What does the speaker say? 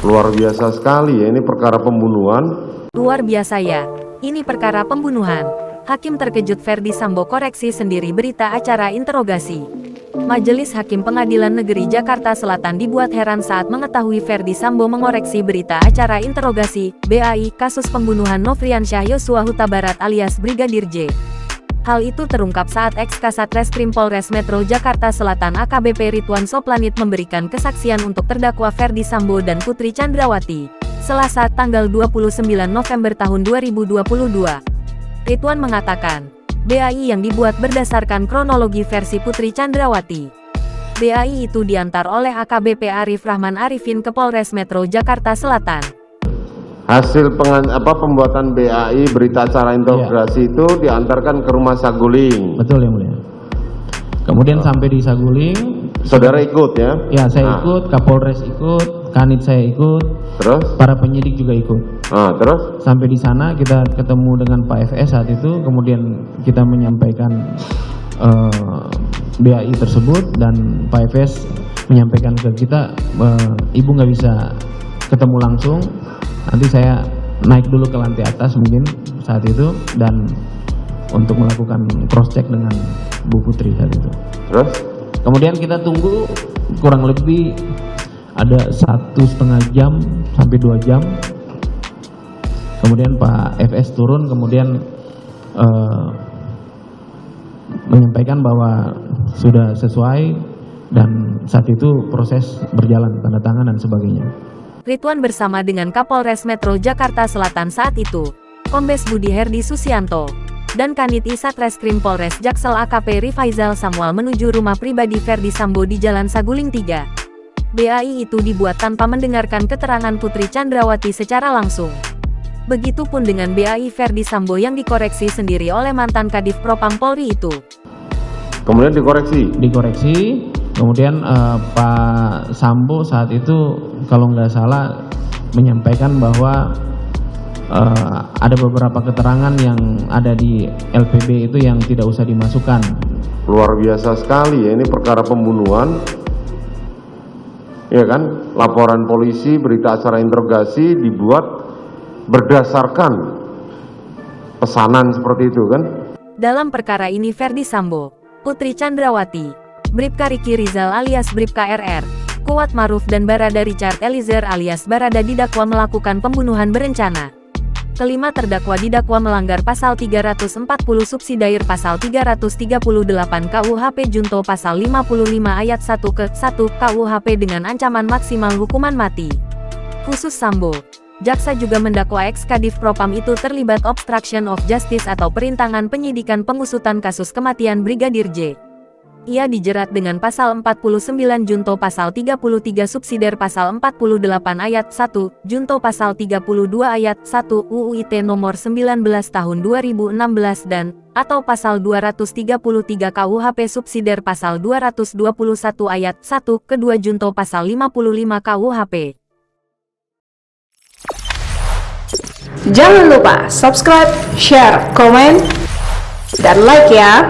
Luar biasa sekali ya, ini perkara pembunuhan. Luar biasa ya, ini perkara pembunuhan. Hakim terkejut Ferdy Sambo koreksi sendiri berita acara interogasi. Majelis Hakim Pengadilan Negeri Jakarta Selatan dibuat heran saat mengetahui Ferdy Sambo mengoreksi berita acara interogasi, BAI, kasus pembunuhan Nofriansyah Yosua Huta Barat alias Brigadir J. Hal itu terungkap saat ex-Kasat Reskrim Polres Metro Jakarta Selatan AKBP Ridwan Soplanit memberikan kesaksian untuk terdakwa Ferdy Sambo dan Putri Chandrawati, Selasa tanggal 29 November tahun 2022. Ridwan mengatakan, BAI yang dibuat berdasarkan kronologi versi Putri Chandrawati. BAI itu diantar oleh AKBP Arif Rahman Arifin ke Polres Metro Jakarta Selatan. Hasil pembuatan BAI berita acara interogasi itu diantarkan ke rumah Saguling. Betul yang mulia. Kemudian sampai di Saguling, saudara ikut ya? Ya, saya ikut, Kapolres ikut, Kanit saya ikut, terus para penyidik juga ikut. Terus sampai di sana kita ketemu dengan Pak FS saat itu, kemudian kita menyampaikan BAI tersebut dan Pak FS menyampaikan ke kita, Ibu nggak bisa ketemu langsung. Nanti saya naik dulu ke lantai atas mungkin saat itu dan untuk melakukan cross check dengan Bu Putri saat itu. Terus? Kemudian kita tunggu kurang lebih ada 1,5 jam sampai 2 jam. Kemudian Pak FS turun kemudian menyampaikan bahwa sudah sesuai dan saat itu proses berjalan tanda tangan dan sebagainya. Ridwan bersama dengan Kapolres Metro Jakarta Selatan saat itu, Kombes Budi Herdi Susianto, dan Kanit Satreskrim Polres Jaksel AKP Rifaizal Samuel menuju rumah pribadi Ferdy Sambo di Jalan Saguling 3. BAI itu dibuat tanpa mendengarkan keterangan Putri Chandrawati secara langsung. Begitupun dengan BAI Ferdy Sambo yang dikoreksi sendiri oleh mantan Kadif Propam Polri itu. Kemudian dikoreksi? Dikoreksi. Kemudian Pak Sambo saat itu kalau nggak salah menyampaikan bahwa ada beberapa keterangan yang ada di LPB itu yang tidak usah dimasukkan. Luar biasa sekali ya, ini perkara pembunuhan. Ya kan, laporan polisi, berita acara interogasi dibuat berdasarkan pesanan seperti itu kan. Dalam perkara ini Ferdy Sambo, Putri Chandrawati, Bribka Riki Rizal alias Bribka RR, Kuat Maruf dan Barada Richard Eliezer alias Barada didakwa melakukan pembunuhan berencana. Kelima terdakwa didakwa melanggar pasal 340 subsidiar pasal 338 KUHP junto pasal 55 ayat 1 ke 1 KUHP dengan ancaman maksimal hukuman mati. Khusus Sambo, jaksa juga mendakwa ex-Kadif Propam itu terlibat obstruction of justice atau perintangan penyidikan pengusutan kasus kematian Brigadir J. Ia dijerat dengan pasal 49 junto pasal 33 subsidiar pasal 48 ayat 1 junto pasal 32 ayat 1 UU ITE nomor 19 tahun 2016 dan atau pasal 233 KUHP subsidiar pasal 221 ayat 1 kedua junto pasal 55 KUHP. Jangan lupa subscribe, share, komen, dan like ya.